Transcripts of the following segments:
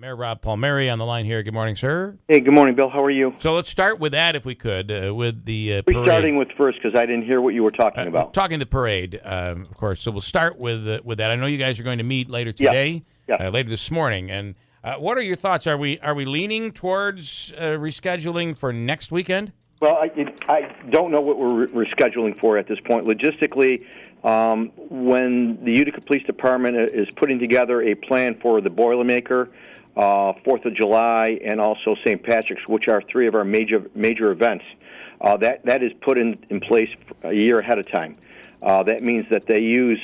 Mayor Rob Palmieri on the line here. Good morning, sir. Hey, good morning, Bill. How are you? So let's start with that, if we could, with the We're parade. Starting with first, because I didn't hear what you were talking about. Talking the parade, of course. So we'll start with that. I know you guys are going to meet later today, later this morning. And what are your thoughts? Are we leaning towards rescheduling for next weekend? Well, I don't know what we're rescheduling for at this point. Logistically, when the Utica Police Department is putting together a plan for the Boilermaker, 4th of July, and also St. Patrick's, which are three of our major events, that is put in place a year ahead of time. That means that they use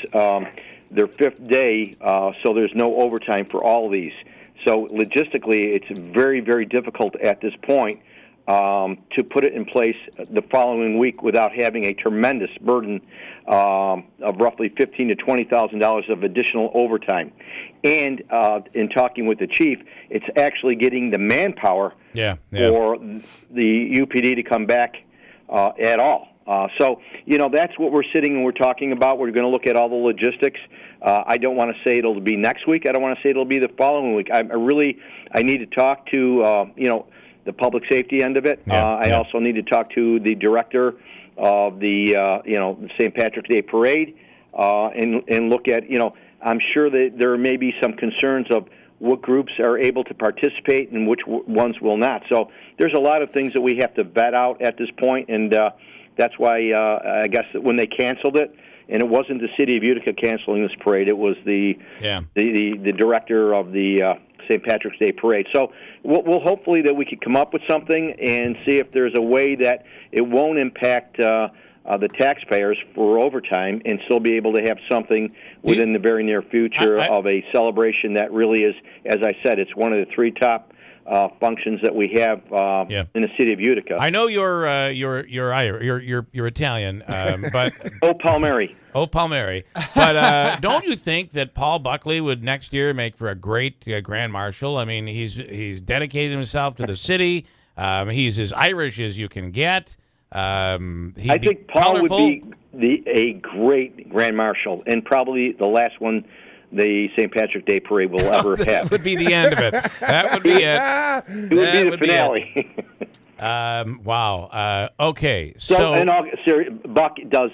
their fifth day, so there's no overtime for all of these. So logistically, it's very, very difficult at this point to put it in place the following week without having a tremendous burden of roughly $15,000 to $20,000 of additional overtime. And in talking with the chief, it's actually getting the manpower for the UPD to come back at all. So, that's what we're sitting and we're talking about. We're going to look at all the logistics. I don't want to say it'll be next week. I don't want to say it'll be the following week. I need to talk to, the public safety end of it. I also need to talk to the director of the St. Patrick's Day Parade and look at, I'm sure that there may be some concerns of what groups are able to participate and which ones will not. So there's a lot of things that we have to vet out at this point, and that's why I guess that when they canceled it, and it wasn't the city of Utica canceling this parade, it was the director of the St. Patrick's Day Parade. So we'll hopefully that we could come up with something and see if there's a way that it won't impact the taxpayers for overtime and still be able to have something within the very near future of a celebration that really is, as I said, it's one of the three top functions that we have in the city of Utica. I know you're Italian, but Palmieri. Palmieri. But don't you think that Paul Buckley would next year make for a great Grand Marshal? I mean, he's dedicated himself to the city. He's as Irish as you can get. I think Paul would be a great Grand Marshal, and probably the last one the St. Patrick's Day Parade will ever have. That would be the end of it. That would be it. It would be the finale. Wow. Okay. So Buck does,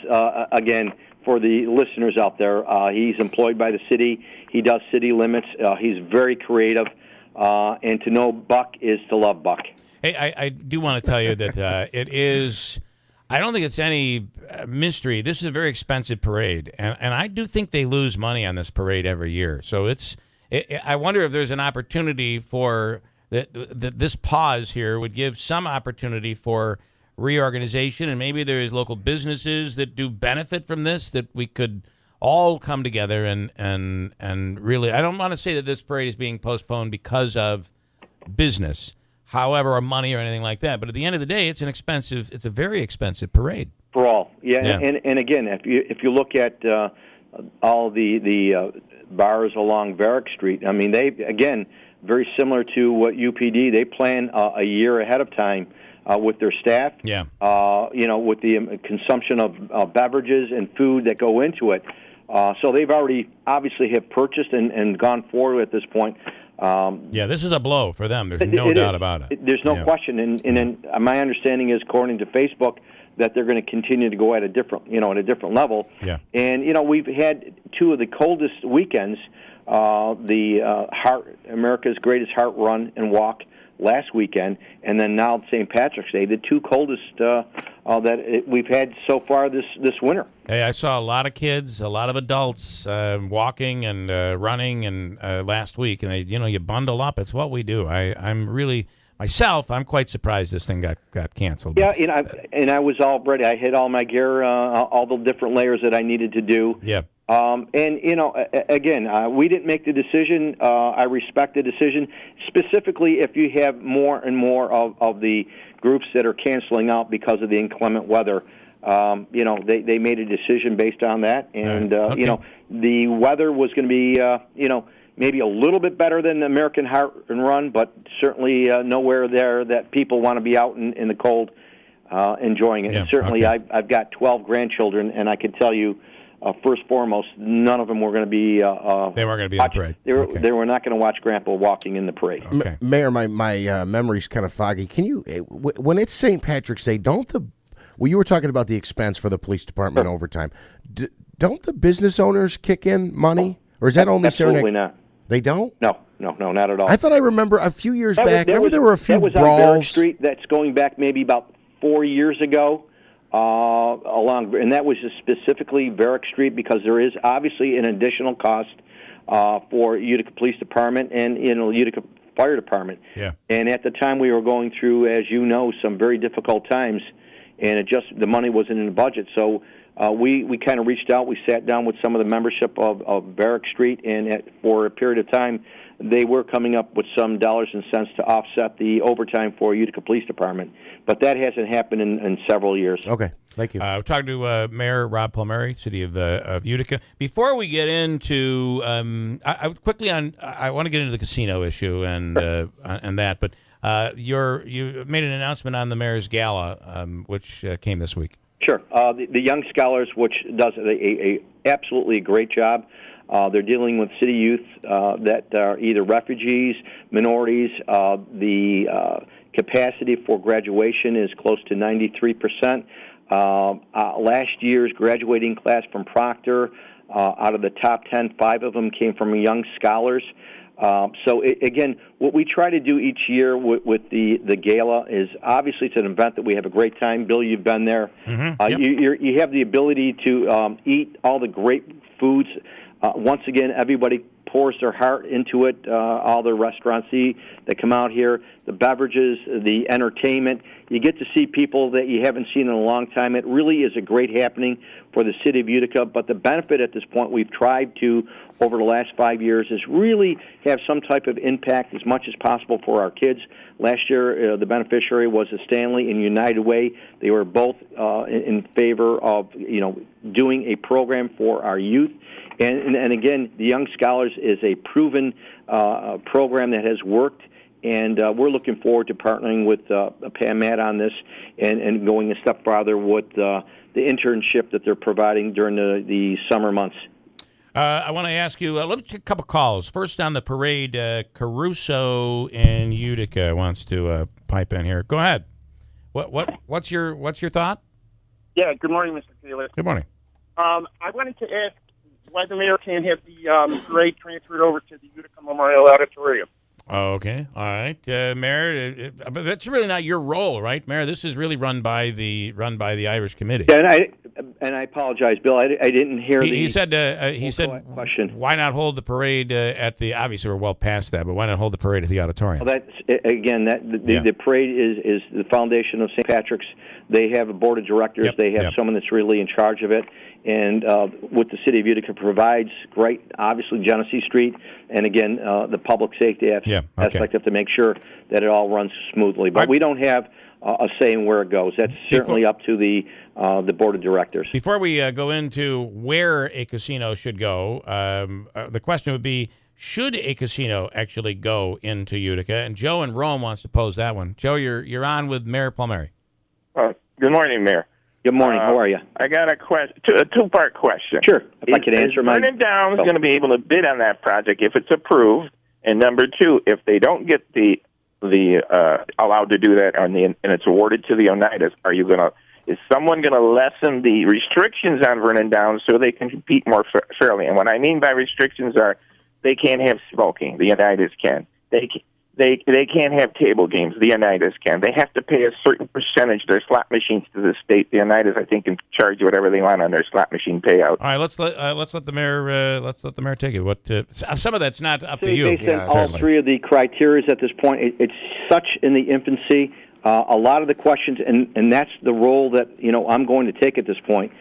again, for the listeners out there, he's employed by the city. He does city limits. He's very creative. And to know Buck is to love Buck. Hey, I do want to tell you that it is... I don't think it's any mystery. This is a very expensive parade, and I do think they lose money on this parade every year. So I wonder if there's an opportunity for this pause here would give some opportunity for reorganization, and maybe there is local businesses that do benefit from this, that we could all come together and really. I don't want to say that this parade is being postponed because of business, however, or money or anything like that. But at the end of the day, it's a very expensive parade. For all. And again, if you look at all the bars along Varick Street, I mean, they, again, very similar to what UPD, they plan a year ahead of time with their staff, with the consumption of beverages and food that go into it. So they've already obviously have purchased and gone forward at this point. This is a blow for them. There's no doubt about it. There's no question, and my understanding is, according to Facebook, that they're going to continue to go at a different level. Yeah. And we've had two of the coldest weekends. America's Greatest Heart Run and Walk last weekend, and then now St. Patrick's Day, the two coldest we've had so far this winter. Hey, I saw a lot of kids, a lot of adults walking and running and last week, and you bundle up. It's what we do. I'm quite surprised this thing got canceled. Yeah, I was all ready. I had all my gear, all the different layers that I needed to do. Yeah. Again, we didn't make the decision. I respect the decision. Specifically, if you have more and more of the groups that are canceling out because of the inclement weather, they made a decision based on that. And, the weather was going to be, maybe a little bit better than the American Heart and Run, but certainly nowhere there that people want to be out in the cold enjoying it. Yeah, and certainly I've got 12 grandchildren, and I can tell you, first foremost, none of them were going to be. They weren't going to be in the parade. They were not going to watch Grandpa walking in the parade. Okay. Mayor, my memory's kind of foggy. Can you, when it's St. Patrick's Day, you were talking about the expense for the police department overtime. Don't the business owners kick in money, or is that only Absolutely not. They don't? No, not at all. I thought I remember a few years back. There were a few that was brawls. on Barrack Street. That's going back maybe about 4 years ago. And that was just specifically Barrack Street because there is obviously an additional cost for Utica Police Department and Utica Fire Department. Yeah. And at the time we were going through, as you know, some very difficult times, and the money wasn't in the budget. So we kind of reached out. We sat down with some of the membership of Barrack Street, and for a period of time, they were coming up with some dollars and cents to offset the overtime for Utica Police Department. But that hasn't happened in several years. Okay, thank you. We're talking to Mayor Rob Palmieri, City of Utica. Before we get into, I want to get into the casino issue and that, but you made an announcement on the Mayor's Gala, which came this week. Sure. The Young Scholars, which does a absolutely great job. They're dealing with city youth that are either refugees, minorities. The capacity for graduation is close to 93%. Last year's graduating class from Proctor, out of the top 10, 5 of them came from Young Scholars. Again, what we try to do each year with the gala is obviously it's an event that we have a great time. Bill, you've been there. Mm-hmm. Yep. You have the ability to eat all the great foods. Once again, everybody pours their heart into it. All the restaurants that come out here, the beverages, the entertainment. You get to see people that you haven't seen in a long time. It really is a great happening for the city of Utica. But the benefit at this point we've tried to, over the last 5 years, is really have some type of impact as much as possible for our kids. Last year, the beneficiary was a Stanley and United Way. They were both in favor of doing a program for our youth. And again, the Young Scholars is a proven program that has worked, and we're looking forward to partnering with Pam Matt on this and going a step farther with the internship that they're providing during the summer months. I want to ask you, let's take a couple calls. First on the parade, Caruso in Utica wants to pipe in here. Go ahead. What's your thought? Yeah, good morning, Mr. Taylor. Good morning. I wanted to ask why the mayor can't have the parade transferred over to the Utica Memorial Auditorium. Okay, all right, Mayor. But that's really not your role, right, Mayor? This is really run by the Irish Committee. Yeah, and I apologize, Bill. I didn't hear he said question. Why not hold the parade at the? Obviously, we're well past that, but why not hold the parade at the auditorium? Well, the parade is the foundation of St. Patrick's. They have a board of directors. Yep. They have someone that's really in charge of it. And what the city of Utica provides, great, obviously Genesee Street, and again, the public safety aspect of to make sure that it all runs smoothly. But we don't have a say in where it goes. That's certainly up to the board of directors. Before we go into where a casino should go, the question would be, should a casino actually go into Utica? And Joe in Rome wants to pose that one. Joe, you're on with Mayor Palmieri. Good morning, Mayor. Good morning. How are you? I got a two-part question. Sure. If I could answer my... Vernon Downs going to be able to bid on that project if it's approved? And number two, if they don't get the allowed to do that and it's awarded to the Oneidas, is someone going to lessen the restrictions on Vernon Downs so they can compete more fairly? And what I mean by restrictions are they can't have smoking. The Oneidas can. They can't have table games. The Oneidas can. They have to pay a certain percentage of their slot machines to the state. The Oneidas, I think, can charge whatever they want on their slot machine payout. All right, let's let the mayor take it. What some of that's not up to you. Based on all three of the criteria at this point, it's such in the infancy. A lot of the questions, and that's the role that I'm going to take at this point.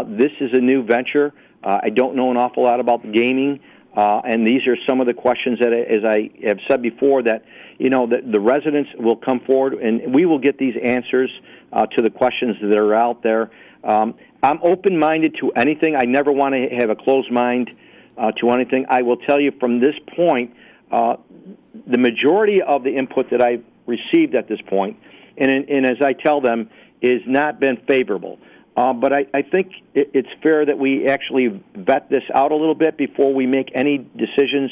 This is a new venture. I don't know an awful lot about the gaming. And these are some of the questions that, as I have said before, that the residents will come forward and we will get these answers to the questions that are out there. I'm open-minded to anything. I never want to have a closed mind to anything. I will tell you from this point, the majority of the input that I've received at this point, and as I tell them, is not been favorable. But I think it's fair that we actually vet this out a little bit before we make any decisions.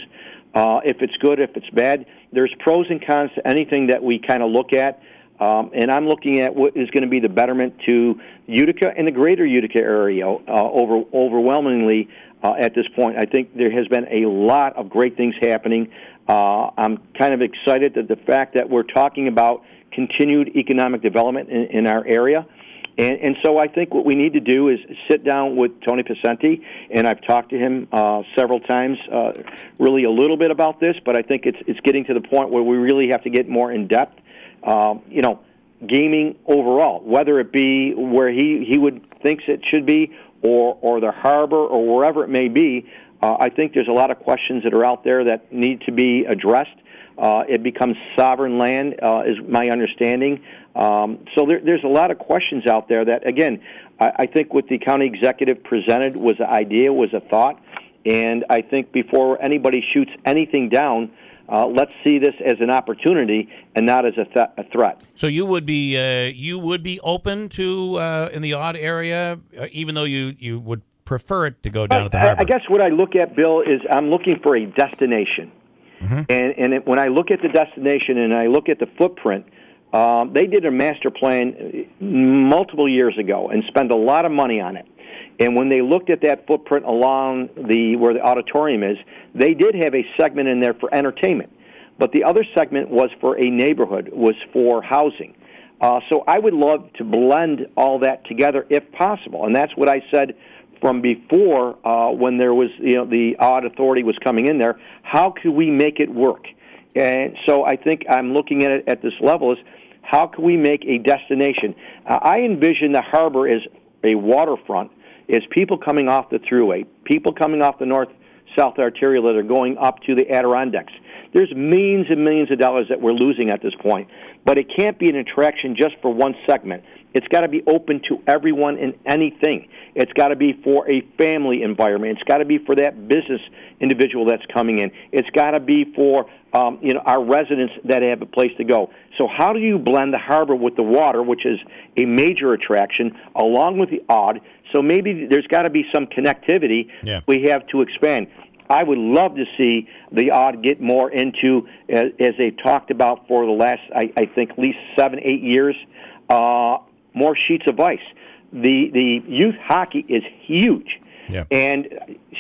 If it's good, if it's bad, there's pros and cons to anything that we kind of look at. And I'm looking at what is going to be the betterment to Utica and the greater Utica area overwhelmingly at this point. I think there has been a lot of great things happening. I'm kind of excited that the fact that we're talking about continued economic development in our area. And so I think what we need to do is sit down with Tony Picenti, and I've talked to him several times, really a little bit about this, but I think it's getting to the point where we really have to get more in depth. Gaming overall, whether it be where he thinks it should be, or the harbor, or wherever it may be. I think there's a lot of questions that are out there that need to be addressed. It becomes sovereign land, is my understanding. So there's a lot of questions out there that, again, I think what the county executive presented was an idea, was a thought, and I think before anybody shoots anything down, let's see this as an opportunity and not as a threat. So you would be open to in the odd area, even though you would prefer it to go down at the harbor. I guess what I look at, Bill, is I'm looking for a destination. Mm-hmm. And when I look at the destination and I look at the footprint, they did a master plan multiple years ago and spent a lot of money on it. And when they looked at that footprint along where the auditorium is, they did have a segment in there for entertainment. But the other segment was for a neighborhood, was for housing. So I would love to blend all that together if possible. And that's what I said from before when there was, the odd authority was coming in there. How could we make it work? And so I think I'm looking at it at this level is how can we make a destination? I envision the harbor as a waterfront, is people coming off the thruway, people coming off the north-south arterial that are going up to the Adirondacks. There's millions and millions of dollars that we're losing at this point. But it can't be an attraction just for one segment. It's got to be open to everyone and anything. It's got to be for a family environment. It's got to be for that business individual that's coming in. It's got to be for our residents that have a place to go. So how do you blend the harbor with the water, which is a major attraction, along with the odd? So maybe there's got to be some connectivity we have to expand. I would love to see the odd get more into, as they've talked about for the last, I think, at least 7-8 years, more sheets of ice. The youth hockey is huge, and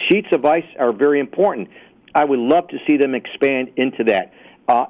sheets of ice are very important. I would love to see them expand into that.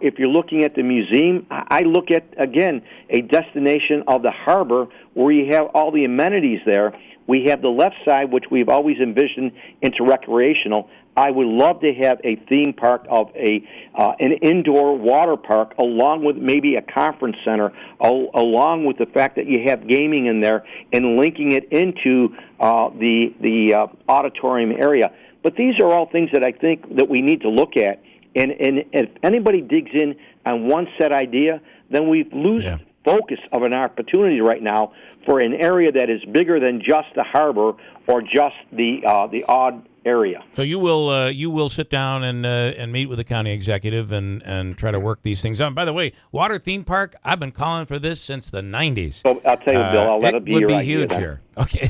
If you're looking at the museum, I look at, again, a destination of the harbor where you have all the amenities there. We have the left side, which we've always envisioned into recreational. I would love to have a theme park of an indoor water park, along with maybe a conference center, along with the fact that you have gaming in there and linking it into the auditorium area. But these are all things that I think that we need to look at. And if anybody digs in on one set idea, then we lose focus of an opportunity right now for an area that is bigger than just the harbor or just the odd area. So you will sit down and meet with the county executive and try to work these things out. And by the way, water theme park, I've been calling for this since the 90s. So I'll tell you, Bill, I'll let it be your idea. It would be huge then. here. Okay.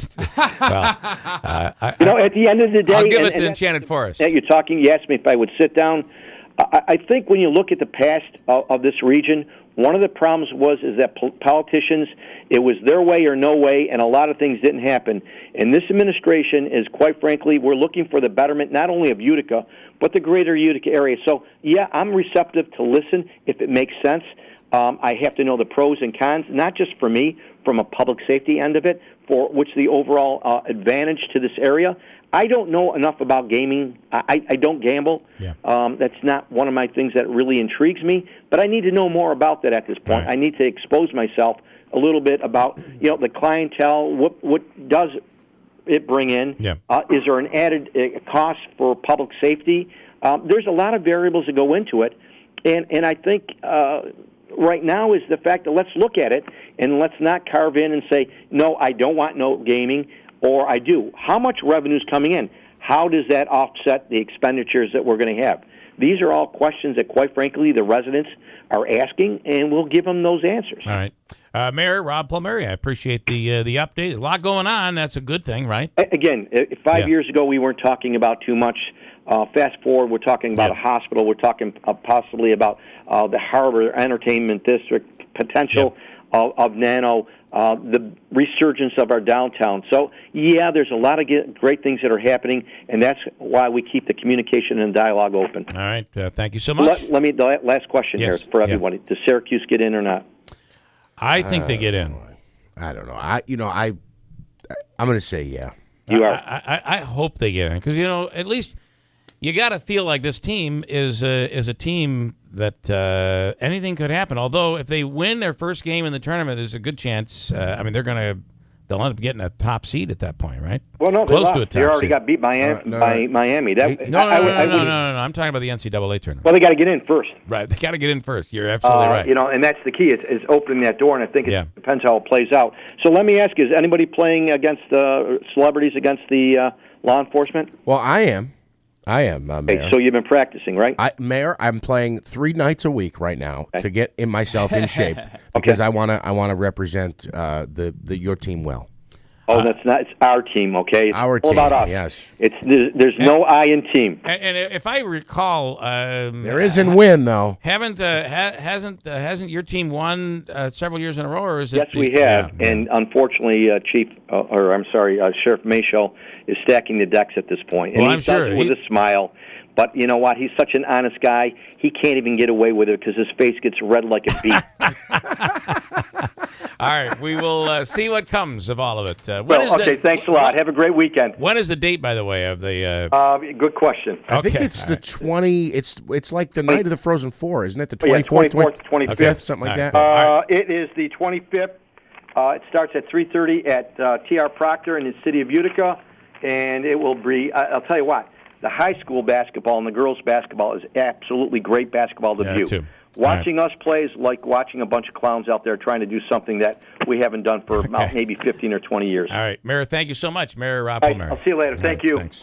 Well, at the end of the day, I'll give it to Enchanted Forest. You're talking. You asked me if I would sit down. I think when you look at the past of this region, one of the problems is that politicians, it was their way or no way, and a lot of things didn't happen. And this administration is, quite frankly, we're looking for the betterment not only of Utica, but the greater Utica area. So, I'm receptive to listen if it makes sense. I have to know the pros and cons, not just for me, from a public safety end of it, for which the overall advantage to this area. I don't know enough about gaming. I don't gamble. That's not one of my things that really intrigues me, but I need to know more about that at this point. Right. I need to expose myself a little bit about the clientele, what does it bring in? Is there an added cost for public safety? There's a lot of variables that go into it, and I think right now is the fact that let's look at it and let's not carve in and say, no, I don't want no gaming, or I do. How much revenue is coming in? How does that offset the expenditures that we're going to have? These are all questions that, quite frankly, the residents are asking, and we'll give them those answers. All right. Mayor Rob Palmieri, I appreciate the update. A lot going on. That's a good thing, right? Again, 5 years ago we weren't talking about too much. Fast forward, we're talking about a hospital. We're talking possibly about the Harbor Entertainment District, potential of Nano, the resurgence of our downtown. So, yeah, there's a lot of great things that are happening, and that's why we keep the communication and dialogue open. All right. Thank you so much. The last question here for everybody. Does Syracuse get in or not? I think they get in. I don't know. I'm going to say yeah. You are. I hope they get in because, at least you got to feel like this team is a team that anything could happen. Although if they win their first game in the tournament, there's a good chance. They'll end up getting a top seed at that point, right? Well, no, close to a top they already seed. got beat by Miami. No. I'm talking about the NCAA tournament. Well, they got to get in first. Right, they got to get in first. You're absolutely right. And that's the key. Is opening that door, and I think it depends how it plays out. So let me ask you: is anybody playing against celebrities against the law enforcement? Well, I am, Mayor. Okay, so you've been practicing, right? Mayor, I'm playing 3 nights a week right now to get myself in shape because I want to represent your team well. Oh, that's not. It's our team, okay? It's our all team, about us. yes. There's no I in team. And if I recall, there isn't win though. Hasn't your team won several years in a row, or is it? Yes, we have, and unfortunately, Sheriff Mayshall is stacking the decks at this point, and I'm sure with a smile. But you know what? He's such an honest guy. He can't even get away with it because his face gets red like a beet. All right, we will see what comes of all of it. Thanks a lot. Have a great weekend. When is the date, by the way, of the? Good question. I think it's the 20. It's like the night of the Frozen Four, isn't it? The 24th, 25th, something like that. It is the 25th. It starts at 3:30 at TR Proctor in the city of Utica, and it will be. I'll tell you what. The high school basketball and the girls' basketball is absolutely great basketball to view. Too. Watching us play is like watching a bunch of clowns out there trying to do something that we haven't done for about maybe 15 or 20 years. All right, Mayor, thank you so much. Mayor Rob Palmieri. I'll see you later. Thank you. Thanks.